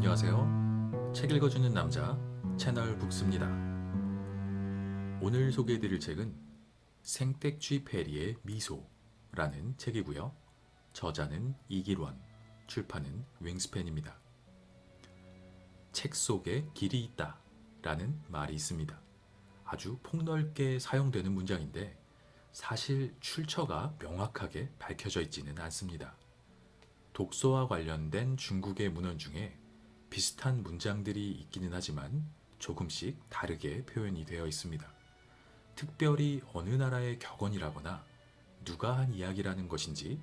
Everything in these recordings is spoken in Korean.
안녕하세요. 책 읽어주는 남자 채널 북스입니다. 오늘 소개해드릴 책은 생텍쥐 페리의 미소라는 책이고요. 저자는 이길원, 출판은 윙스팬입니다. 책 속에 길이 있다 라는 말이 있습니다. 아주 폭넓게 사용되는 문장인데 사실 출처가 명확하게 밝혀져 있지는 않습니다. 독서와 관련된 중국의 문헌 중에 비슷한 문장들이 있기는 하지만 조금씩 다르게 표현이 되어 있습니다. 특별히 어느 나라의 격언이라거나 누가 한 이야기라는 것인지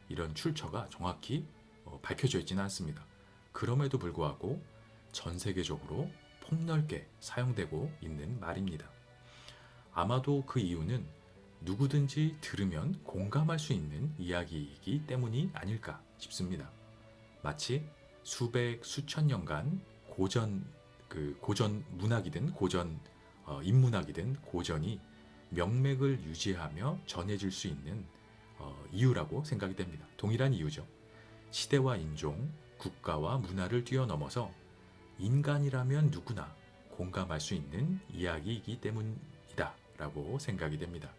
이런 출처가 정확히 밝혀져 있지는 않습니다. 그럼에도 불구하고 전 세계적으로 폭넓게 사용되고 있는 말입니다. 아마도 그 이유는 누구든지 들으면 공감할 수 있는 이야기이기 때문이 아닐까 싶습니다. 마치 수백, 수천 년간 고전 문학이든 고전 인문학이든 고전이 명맥을 유지하며 전해질 수 있는 이유라고 생각이 됩니다. 동일한 이유죠. 시대와 인종, 국가와 문화를 뛰어넘어서 인간이라면 누구나 공감할 수 있는 이야기이기 때문이다 라고 생각이 됩니다.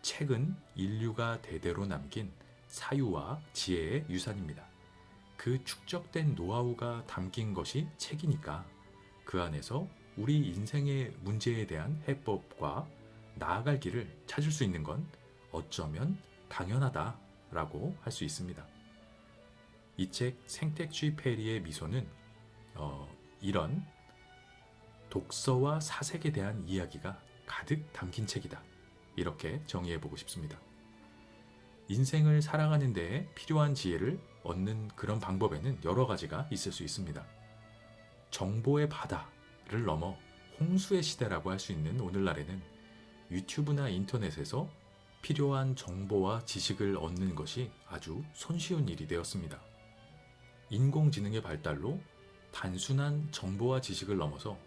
책은 인류가 대대로 남긴 사유와 지혜의 유산입니다. 그 축적된 노하우가 담긴 것이 책이니까 그 안에서 우리 인생의 문제에 대한 해법과 나아갈 길을 찾을 수 있는 건 어쩌면 당연하다라고 할 수 있습니다. 이 책 생텍쥐 페리의 미소는 이런 독서와 사색에 대한 이야기가 가득 담긴 책이다. 이렇게 정의해보고 싶습니다. 인생을 살아가는 데에 필요한 지혜를 얻는 그런 방법에는 여러 가지가 있을 수 있습니다. 정보의 바다를 넘어 홍수의 시대라고 할 수 있는 오늘날에는 유튜브나 인터넷에서 필요한 정보와 지식을 얻는 것이 아주 손쉬운 일이 되었습니다. 인공지능의 발달로 단순한 정보와 지식을 넘어서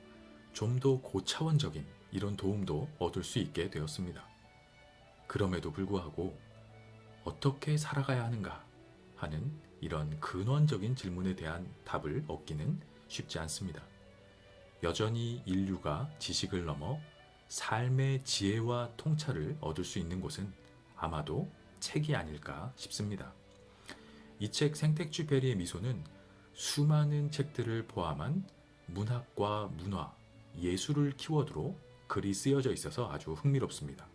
좀 더 고차원적인 이런 도움도 얻을 수 있게 되었습니다. 그럼에도 불구하고 어떻게 살아가야 하는가 하는 이런 근원적인 질문에 대한 답을 얻기는 쉽지 않습니다. 여전히 인류가 지식을 넘어 삶의 지혜와 통찰을 얻을 수 있는 곳은 아마도 책이 아닐까 싶습니다. 이 책 생텍쥐 페리의 미소는 수많은 책들을 포함한 문학과 문화, 예술을 키워드로 글이 쓰여져 있어서 아주 흥미롭습니다.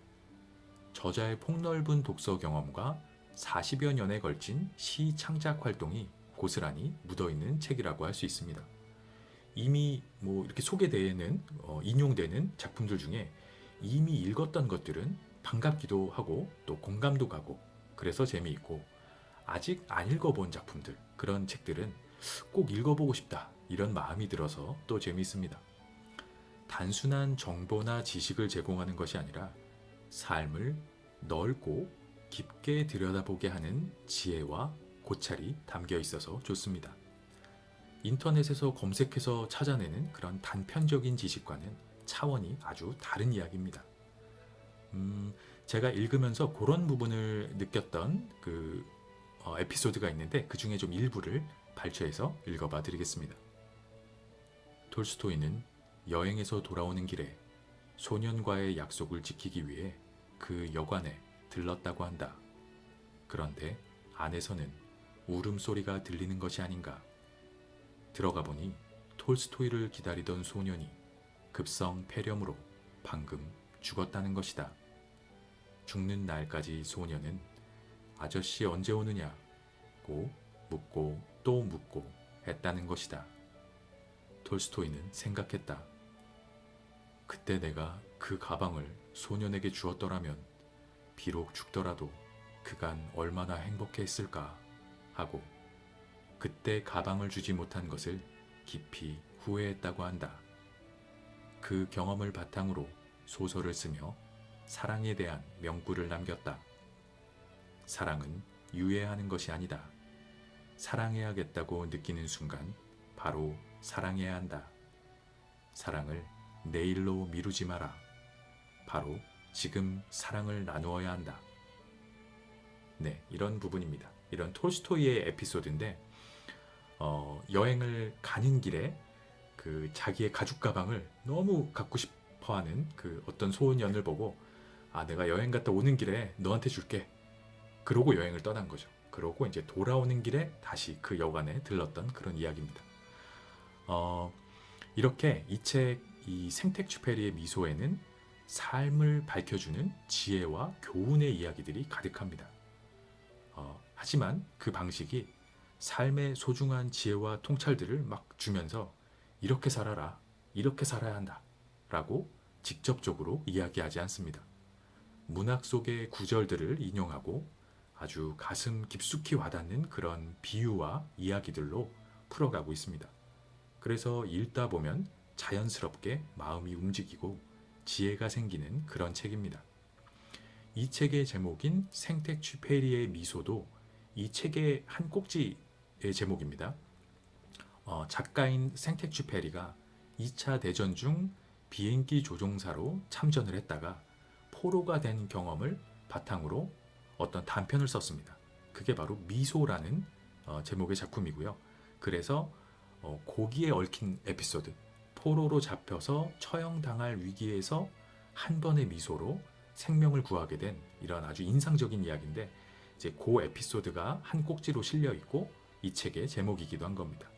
저자의 폭넓은 독서 경험과 40여 년에 걸친 시 창작 활동이 고스란히 묻어있는 책이라고 할 수 있습니다. 이미 이렇게 소개되는 인용되는 작품들 중에 이미 읽었던 것들은 반갑기도 하고 또 공감도 가고 그래서 재미있고 아직 안 읽어본 작품들 그런 책들은 꼭 읽어보고 싶다 이런 마음이 들어서 또 재미있습니다. 단순한 정보나 지식을 제공하는 것이 아니라 삶을 넓고 깊게 들여다보게 하는 지혜와 고찰이 담겨 있어서 좋습니다. 인터넷에서 검색해서 찾아내는 그런 단편적인 지식과는 차원이 아주 다른 이야기입니다. 제가 읽으면서 그런 부분을 느꼈던 에피소드가 있는데 그 중에 좀 일부를 발췌해서 읽어봐 드리겠습니다. 톨스토이는 여행에서 돌아오는 길에 소년과의 약속을 지키기 위해 그 여관에 들렀다고 한다. 그런데 안에서는 울음소리가 들리는 것이 아닌가. 들어가 보니 톨스토이를 기다리던 소년이 급성 폐렴으로 방금 죽었다는 것이다. 죽는 날까지 소년은 아저씨 언제 오느냐고 묻고 또 묻고 했다는 것이다. 톨스토이는 생각했다. 그때 내가 그 가방을 소년에게 주었더라면 비록 죽더라도 그간 얼마나 행복했을까 하고 그때 가방을 주지 못한 것을 깊이 후회했다고 한다. 그 경험을 바탕으로 소설을 쓰며 사랑에 대한 명구를 남겼다. 사랑은 유예하는 것이 아니다. 사랑해야겠다고 느끼는 순간 바로 사랑해야 한다. 사랑을 내일로 미루지 마라. 바로 지금 사랑을 나누어야 한다. 네, 이런 부분입니다. 이런 톨스토이의 에피소드인데 여행을 가는 길에 그 자기의 가죽 가방을 너무 갖고 싶어하는 그 어떤 소년을 보고 아, 내가 여행 갔다 오는 길에 너한테 줄게. 그러고 여행을 떠난 거죠. 그러고 이제 돌아오는 길에 다시 그 여관에 들렀던 그런 이야기입니다. 어, 이렇게 이 책, 이 생텍쥐페리의 미소에는 삶을 밝혀주는 지혜와 교훈의 이야기들이 가득합니다. 하지만 그 방식이 삶의 소중한 지혜와 통찰들을 막 주면서 이렇게 살아라, 이렇게 살아야 한다 라고 직접적으로 이야기하지 않습니다. 문학 속의 구절들을 인용하고 아주 가슴 깊숙이 와닿는 그런 비유와 이야기들로 풀어가고 있습니다. 그래서 읽다 보면 자연스럽게 마음이 움직이고 지혜가 생기는 그런 책입니다. 이 책의 제목인 생텍쥐페리의 미소도 이 책의 한 꼭지의 제목입니다. 작가인 생텍쥐페리가 2차 대전 중 비행기 조종사로 참전을 했다가 포로가 된 경험을 바탕으로 어떤 단편을 썼습니다. 그게 바로 미소라는 제목의 작품이고요. 그래서 고기에 얽힌 에피소드, 포로로 잡혀서 처형당할 위기에서 한 번의 미소로 생명을 구하게 된 이런 아주 인상적인 이야기인데 이제 그 에피소드가 한 꼭지로 실려 있고 이 책의 제목이기도 한 겁니다.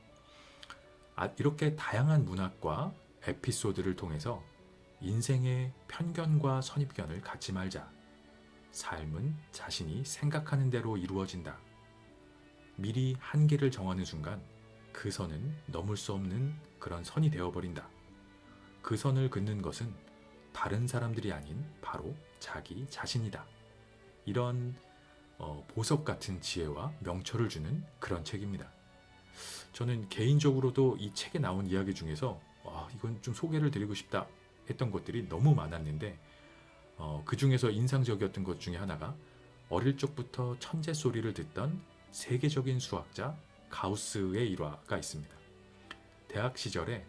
이렇게 다양한 문학과 에피소드를 통해서 인생의 편견과 선입견을 갖지 말자. 삶은 자신이 생각하는 대로 이루어진다. 미리 한계를 정하는 순간 그 선은 넘을 수 없는 그런 선이 되어버린다. 그 선을 긋는 것은 다른 사람들이 아닌 바로 자기 자신이다. 이런 보석 같은 지혜와 명철을 주는 그런 책입니다. 저는 개인적으로도 이 책에 나온 이야기 중에서 이건 좀 소개를 드리고 싶다 했던 것들이 너무 많았는데 그 중에서 인상적이었던 것 중에 하나가 어릴 적부터 천재 소리를 듣던 세계적인 수학자 가우스의 일화가 있습니다. 대학 시절에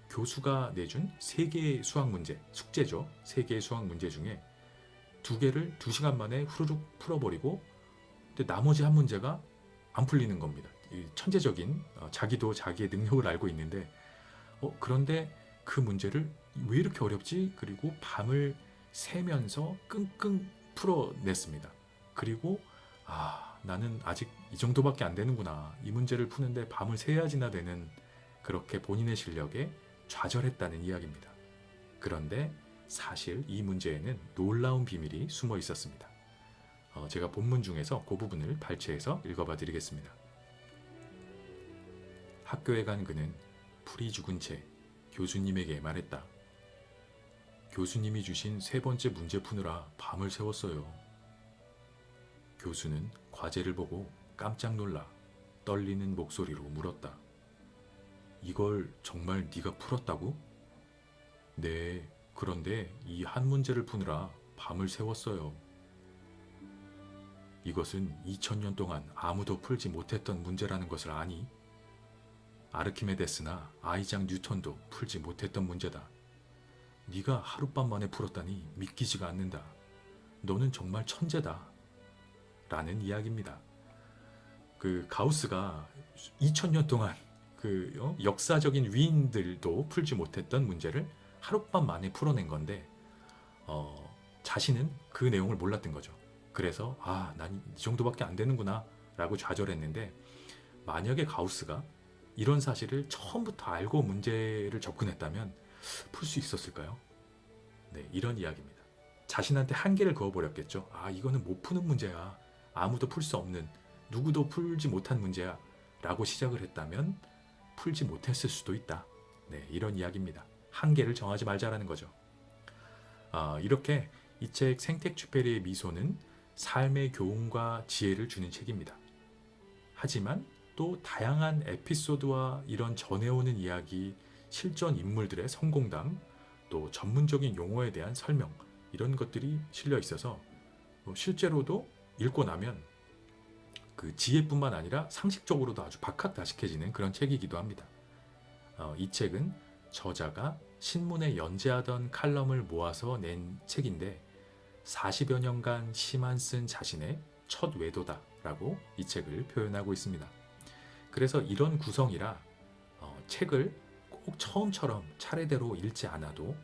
교수가 내준 3개의 수학 문제, 숙제죠. 3개의 수학 문제 중에 2개를 2시간 만에 후루룩 풀어버리고 근데 나머지 한 문제가 안 풀리는 겁니다. 천재적인 자기도 자기의 능력을 알고 있는데 그런데 그 문제를 왜 이렇게 어렵지? 그리고 밤을 새면서 끙끙 풀어냈습니다. 그리고 나는 아직 이 정도밖에 안 되는구나. 이 문제를 푸는데 밤을 새야지나 되는 그렇게 본인의 실력에 좌절했다는 이야기입니다. 그런데 사실 이 문제에는 놀라운 비밀이 숨어 있었습니다. 제가 본문 중에서 그 부분을 발췌해서 읽어봐 드리겠습니다. 학교에 간 그는 풀이 죽은 채 교수님에게 말했다. 교수님이 주신 3번째 문제 푸느라 밤을 새웠어요. 교수는 과제를 보고 깜짝 놀라 떨리는 목소리로 물었다. 이걸 정말 네가 풀었다고? 네, 그런데 이 한 문제를 푸느라 밤을 새웠어요. 이것은 2000년 동안 아무도 풀지 못했던 문제라는 것을 아니? 아르키메데스나 아이작 뉴턴도 풀지 못했던 문제다. 네가 하룻밤 만에 풀었다니 믿기지가 않는다. 너는 정말 천재다. 라는 이야기입니다. 그 가우스가 2000년 동안 그 역사적인 위인들도 풀지 못했던 문제를 하룻밤 만에 풀어낸 건데 자신은 그 내용을 몰랐던 거죠. 그래서 난 이 정도밖에 안 되는구나 라고 좌절했는데 만약에 가우스가 이런 사실을 처음부터 알고 문제를 접근했다면 풀 수 있었을까요? 네, 이런 이야기입니다. 자신한테 한계를 그어버렸겠죠. 이거는 못 푸는 문제야. 아무도 풀 수 없는, 누구도 풀지 못한 문제야. 라고 시작을 했다면 풀지 못했을 수도 있다. 네, 이런 이야기입니다. 한계를 정하지 말자라는 거죠. 이렇게 이 책 생텍쥐페리의 미소는 삶의 교훈과 지혜를 주는 책입니다. 하지만 또 다양한 에피소드와 이런 전해오는 이야기, 실전 인물들의 성공담, 또 전문적인 용어에 대한 설명 이런 것들이 실려 있어서 실제로도 읽고 나면 그 지혜뿐만 아니라 상식적으로도 아주 박학다식해지는 그런 책이기도 합니다. 이 책은 저자가 신문에 연재하던 칼럼을 모아서 낸 책인데 40여 년간 시만 쓴 자신의 첫 외도다라고 이 책을 표현하고 있습니다. 그래서 이런 구성이라 책을 꼭 처음처럼 차례대로 읽지 않아도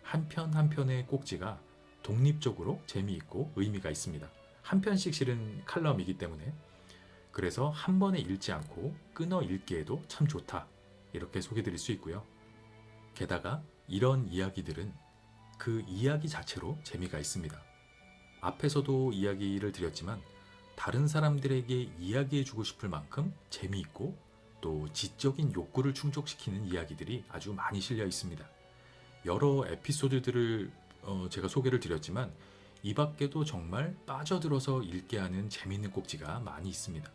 한 편 한 편의 꼭지가 독립적으로 재미있고 의미가 있습니다. 한 편씩 실은 칼럼이기 때문에 그래서 한 번에 읽지 않고 끊어 읽기에도 참 좋다. 이렇게 소개드릴 수 있고요. 게다가 이런 이야기들은 그 이야기 자체로 재미가 있습니다. 앞에서도 이야기를 드렸지만 다른 사람들에게 이야기해주고 싶을 만큼 재미있고 또 지적인 욕구를 충족시키는 이야기들이 아주 많이 실려 있습니다. 여러 에피소드들을 제가 소개를 드렸지만 이 밖에도 정말 빠져들어서 읽게 하는 재미있는 꼭지가 많이 있습니다.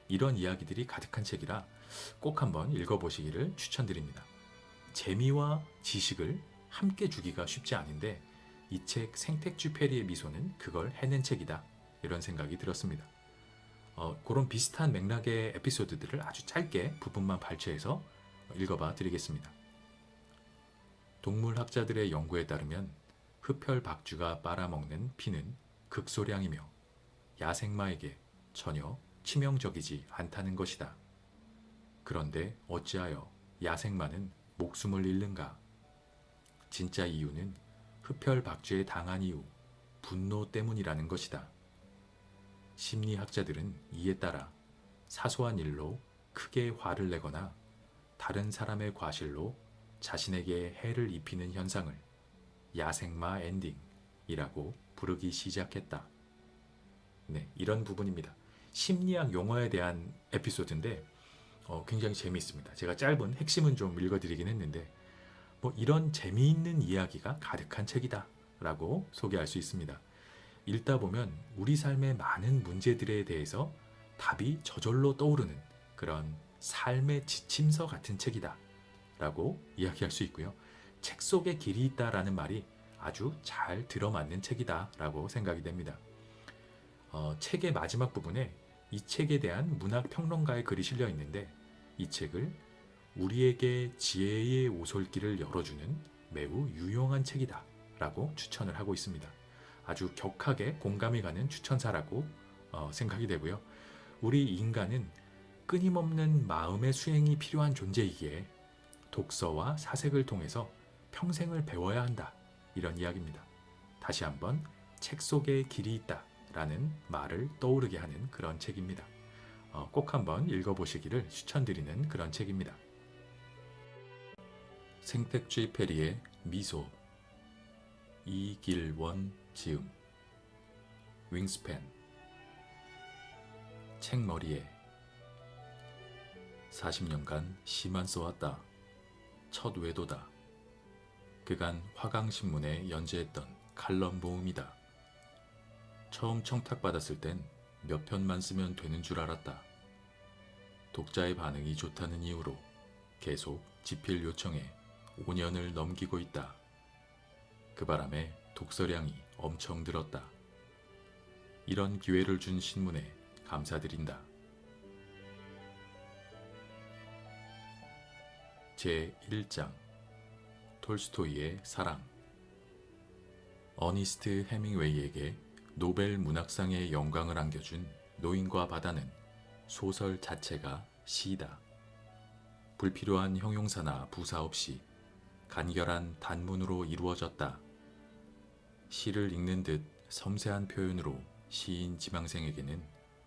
이런 이야기들이 가득한 책이라 꼭 한번 읽어보시기를 추천드립니다. 재미와 지식을 함께 주기가 쉽지 않은데 이 책 생텍쥐페리의 미소는 그걸 해낸 책이다. 이런 생각이 들었습니다. 그런 비슷한 맥락의 에피소드들을 아주 짧게 부분만 발췌해서 읽어봐 드리겠습니다. 동물학자들의 연구에 따르면 흡혈박쥐가 빨아먹는 피는 극소량이며 야생마에게 전혀 치명적이지 않다는 것이다. 그런데 어찌하여 야생마는 목숨을 잃는가? 진짜 이유는 흡혈박쥐에 당한 이후 분노 때문이라는 것이다. 심리학자들은 이에 따라 사소한 일로 크게 화를 내거나 다른 사람의 과실로 자신에게 해를 입히는 현상을 야생마 엔딩이라고 부르기 시작했다. 네, 이런 부분입니다. 심리학 용어에 대한 에피소드인데 굉장히 재미있습니다. 제가 짧은 핵심은 좀 읽어드리긴 했는데 이런 재미있는 이야기가 가득한 책이다 라고 소개할 수 있습니다. 읽다 보면 우리 삶의 많은 문제들에 대해서 답이 저절로 떠오르는 그런 삶의 지침서 같은 책이다 라고 이야기할 수 있고요. 책 속에 길이 있다라는 말이 아주 잘 들어맞는 책이다 라고 생각이 됩니다. 책의 마지막 부분에 이 책에 대한 문학평론가의 글이 실려 있는데 이 책을 우리에게 지혜의 오솔길을 열어주는 매우 유용한 책이다 라고 추천을 하고 있습니다. 아주 격하게 공감이 가는 추천사라고 생각이 되고요. 우리 인간은 끊임없는 마음의 수행이 필요한 존재이기에 독서와 사색을 통해서 평생을 배워야 한다. 이런 이야기입니다. 다시 한번 책 속에 길이 있다 라는 말을 떠오르게 하는 그런 책입니다. 꼭 한번 읽어보시기를 추천드리는 그런 책입니다. 생텍쥐페리의 미소, 이길원 지음, 윙스팬. 책머리에 40년간 시만 써왔다. 첫 외도다. 그간 화강신문에 연재했던 칼럼 모음이다. 처음 청탁받았을 땐 몇 편만 쓰면 되는 줄 알았다. 독자의 반응이 좋다는 이유로 계속 집필 요청에 5년을 넘기고 있다. 그 바람에 독서량이 엄청 늘었다. 이런 기회를 준 신문에 감사드린다. 제1장 톨스토이의 사랑. 어니스트 해밍웨이에게 노벨 문학상의 영광을 안겨준 노인과 바다는 소설 자체가 시다. 불필요한 형용사나 부사 없이 간결한 단문으로 이루어졌다. 시를 읽는 듯 섬세한 표현으로 시인 지망생에게는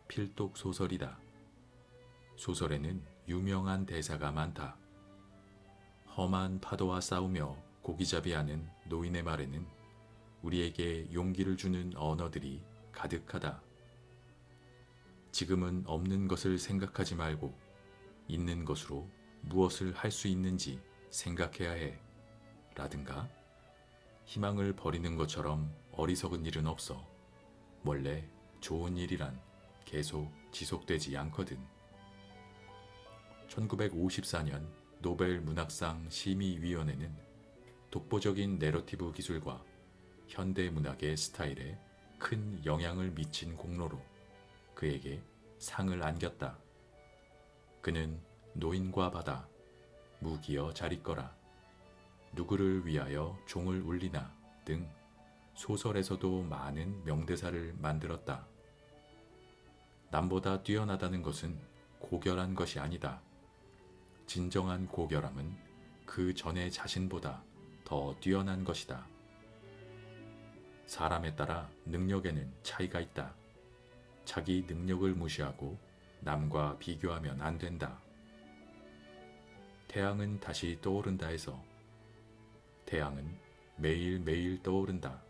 필독 소설이다. 소설에는 유명한 대사가 많다. 험한 파도와 싸우며 고기잡이하는 노인의 말에는 우리에게 용기를 주는 언어들이 가득하다. 지금은 없는 것을 생각하지 말고 있는 것으로 무엇을 할 수 있는지 생각해야 해. 라든가 희망을 버리는 것처럼 어리석은 일은 없어. 원래 좋은 일이란 계속 지속되지 않거든. 1954년 노벨 문학상 심의위원회는 독보적인 내러티브 기술과 현대 문학의 스타일에 큰 영향을 미친 공로로 그에게 상을 안겼다. 그는 노인과 바다, 무기여 자리거라, 누구를 위하여 종을 울리나 등 소설에서도 많은 명대사를 만들었다. 남보다 뛰어나다는 것은 고결한 것이 아니다. 진정한 고결함은 그 전의 자신보다 더 뛰어난 것이다. 사람에 따라 능력에는 차이가 있다. 자기 능력을 무시하고 남과 비교하면 안 된다. 태양은 다시 떠오른다 해서 태양은 매일매일 떠오른다.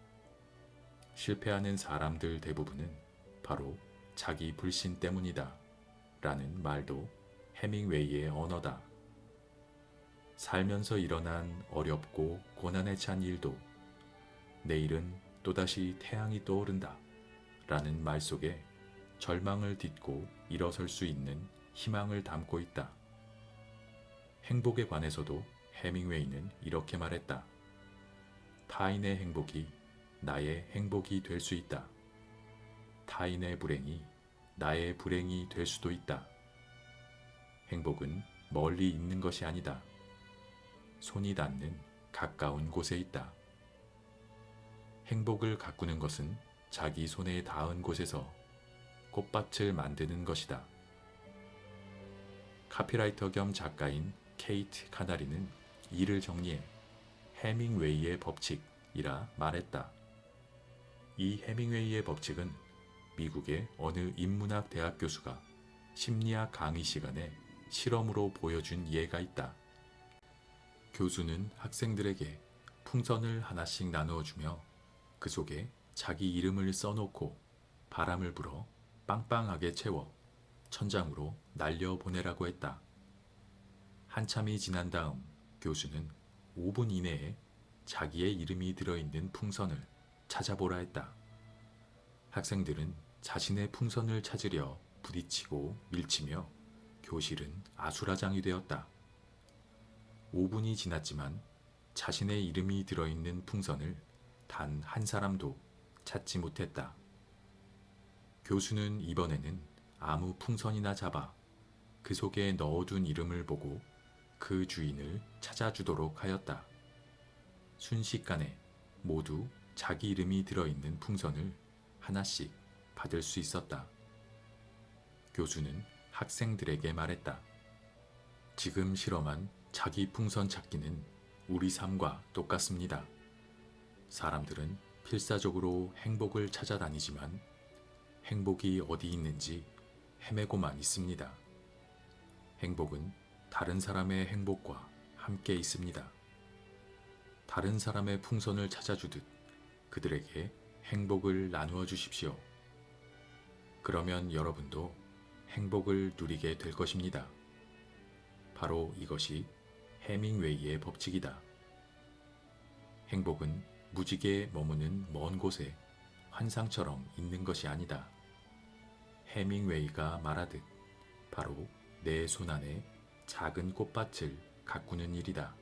실패하는 사람들 대부분은 바로 자기 불신 때문이다. 라는 말도 해밍웨이의 언어다. 살면서 일어난 어렵고 고난에 찬 일도 내일은 또다시 태양이 떠오른다. 라는 말 속에 절망을 딛고 일어설 수 있는 희망을 담고 있다. 행복에 관해서도 해밍웨이는 이렇게 말했다. 타인의 행복이 나의 행복이 될 수 있다. 타인의 불행이 나의 불행이 될 수도 있다. 행복은 멀리 있는 것이 아니다. 손이 닿는 가까운 곳에 있다. 행복을 가꾸는 것은 자기 손에 닿은 곳에서 꽃밭을 만드는 것이다. 카피라이터 겸 작가인 케이트 카나리는 이를 정리해 해밍웨이의 법칙이라 말했다. 이 해밍웨이의 법칙은 미국의 어느 인문학 대학 교수가 심리학 강의 시간에 실험으로 보여준 예가 있다. 교수는 학생들에게 풍선을 하나씩 나누어주며 그 속에 자기 이름을 써놓고 바람을 불어 빵빵하게 채워 천장으로 날려보내라고 했다. 한참이 지난 다음 교수는 5분 이내에 자기의 이름이 들어있는 풍선을 찾아보라 했다. 학생들은 자신의 풍선을 찾으려 부딪히고 밀치며 교실은 아수라장이 되었다. 5분이 지났지만 자신의 이름이 들어있는 풍선을 단 한 사람도 찾지 못했다. 교수는 이번에는 아무 풍선이나 잡아 그 속에 넣어둔 이름을 보고 그 주인을 찾아주도록 하였다. 순식간에 모두 자기 이름이 들어있는 풍선을 하나씩 받을 수 있었다. 교수는 학생들에게 말했다. 지금 실험한 자기 풍선 찾기는 우리 삶과 똑같습니다. 사람들은 필사적으로 행복을 찾아다니지만 행복이 어디 있는지 헤매고만 있습니다. 행복은 다른 사람의 행복과 함께 있습니다. 다른 사람의 풍선을 찾아주듯 그들에게 행복을 나누어 주십시오. 그러면 여러분도 행복을 누리게 될 것입니다. 바로 이것이 해밍웨이의 법칙이다. 행복은 무지개 머무는 먼 곳에 환상처럼 있는 것이 아니다. 해밍웨이가 말하듯 바로 내 손안에 작은 꽃밭을 가꾸는 일이다.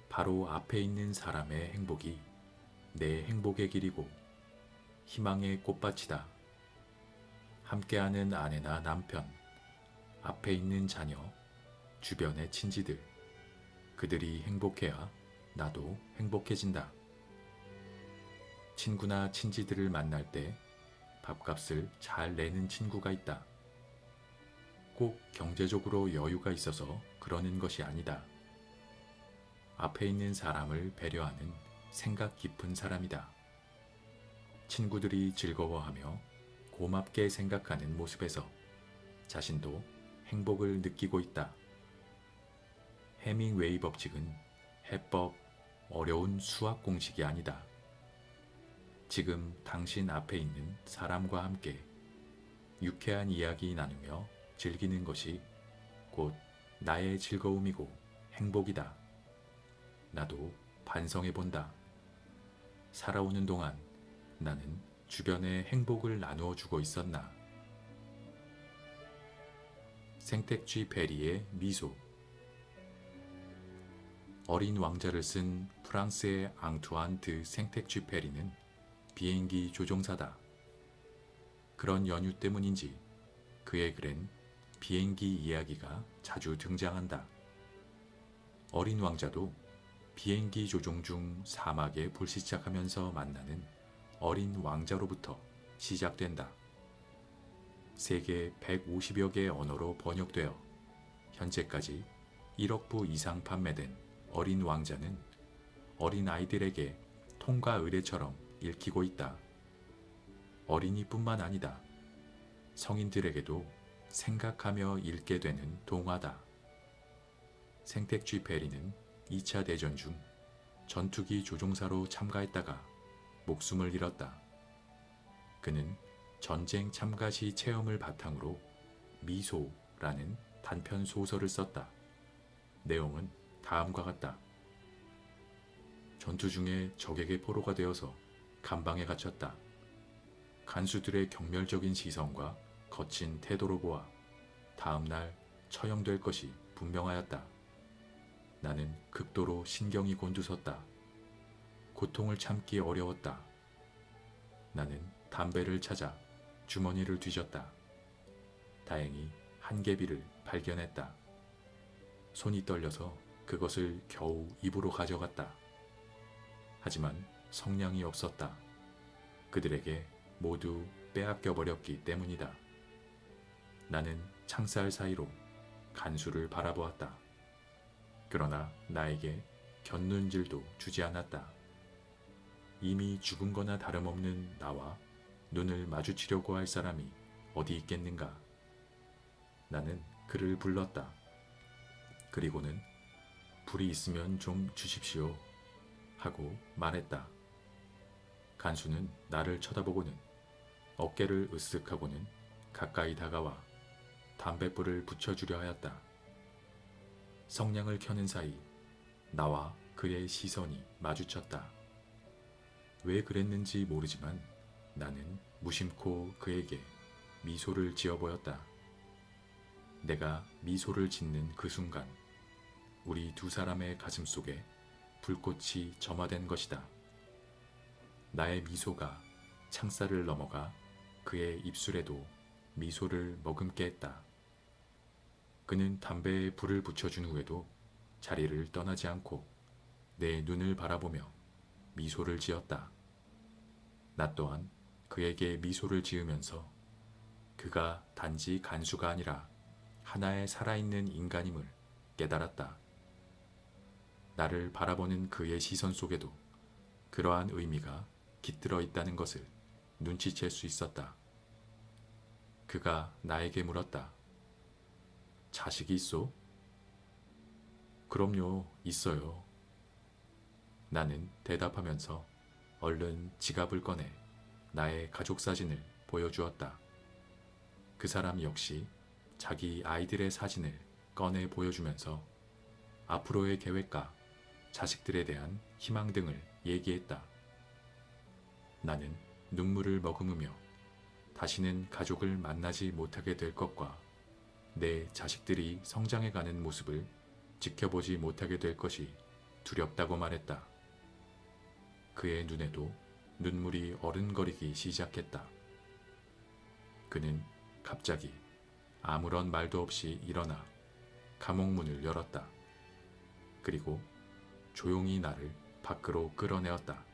바로 앞에 있는 사람의 행복이 내 행복의 길이고 희망의 꽃밭이다. 함께하는 아내나 남편, 앞에 있는 자녀, 주변의 친지들, 그들이 행복해야 나도 행복해진다. 친구나 친지들을 만날 때 밥값을 잘 내는 친구가 있다. 꼭 경제적으로 여유가 있어서 그러는 것이 아니다. 앞에 있는 사람을 배려하는 생각 깊은 사람이다. 친구들이 즐거워하며 고맙게 생각하는 모습에서 자신도 행복을 느끼고 있다. 해밍웨이 법칙은 해법, 어려운 수학 공식이 아니다. 지금 당신 앞에 있는 사람과 함께 유쾌한 이야기 나누며 즐기는 것이 곧 나의 즐거움이고 행복이다. 나도 반성해 본다. 살아오는 동안 나는 주변에 행복을 나누어 주고 있었나? 생텍쥐 페리의 미소. 어린 왕자를 쓴 프랑스의 앙투안 드 생텍쥐 페리는 비행기 조종사다. 그런 연유 때문인지 그의 글엔 비행기 이야기가 자주 등장한다. 어린 왕자도 비행기 조종 중 사막에 불시착하면서 만나는 어린 왕자로부터 시작된다. 세계 150여 개의 언어로 번역되어 현재까지 1억 부 이상 판매된 어린 왕자는 어린 아이들에게 통과 의례처럼 읽히고 있다. 어린이뿐만 아니다. 성인들에게도 생각하며 읽게 되는 동화다. 생텍쥐페리는 2차 대전 중 전투기 조종사로 참가했다가 목숨을 잃었다. 그는 전쟁 참가 시 체험을 바탕으로 미소라는 단편 소설을 썼다. 내용은 다음과 같다. 전투 중에 적에게 포로가 되어서 감방에 갇혔다. 간수들의 경멸적인 시선과 거친 태도로 보아 다음 날 처형될 것이 분명하였다. 나는 극도로 신경이 곤두섰다. 고통을 참기 어려웠다. 나는 담배를 찾아 주머니를 뒤졌다. 다행히 한개비를 발견했다. 손이 떨려서 그것을 겨우 입으로 가져갔다. 하지만 성냥이 없었다. 그들에게 모두 빼앗겨 버렸기 때문이다. 나는 창살 사이로 간수를 바라보았다. 그러나 나에게 곁눈질도 주지 않았다. 이미 죽은 거나 다름없는 나와 눈을 마주치려고 할 사람이 어디 있겠는가. 나는 그를 불렀다. 그리고는 불이 있으면 좀 주십시오 하고 말했다. 간수는 나를 쳐다보고는 어깨를 으쓱하고는 가까이 다가와 담뱃불을 붙여주려 하였다. 성냥을 켜는 사이 나와 그의 시선이 마주쳤다. 왜 그랬는지 모르지만 나는 무심코 그에게 미소를 지어 보였다. 내가 미소를 짓는 그 순간 우리 두 사람의 가슴 속에 불꽃이 점화된 것이다. 나의 미소가 창살을 넘어가 그의 입술에도 미소를 머금게 했다. 그는 담배에 불을 붙여준 후에도 자리를 떠나지 않고 내 눈을 바라보며 미소를 지었다. 나 또한 그에게 미소를 지으면서 그가 단지 간수가 아니라 하나의 살아있는 인간임을 깨달았다. 나를 바라보는 그의 시선 속에도 그러한 의미가 깃들어 있다는 것을 눈치챌 수 있었다. 그가 나에게 물었다. 자식이 있어? 그럼요, 있어요. 나는 대답하면서 얼른 지갑을 꺼내 나의 가족 사진을 보여주었다. 그 사람 역시 자기 아이들의 사진을 꺼내 보여주면서 앞으로의 계획과 자식들에 대한 희망 등을 얘기했다. 나는 눈물을 머금으며 다시는 가족을 만나지 못하게 될 것과 내 자식들이 성장해가는 모습을 지켜보지 못하게 될 것이 두렵다고 말했다. 그의 눈에도 눈물이 어른거리기 시작했다. 그는 갑자기 아무런 말도 없이 일어나 감옥문을 열었다. 그리고 조용히 나를 밖으로 끌어내었다.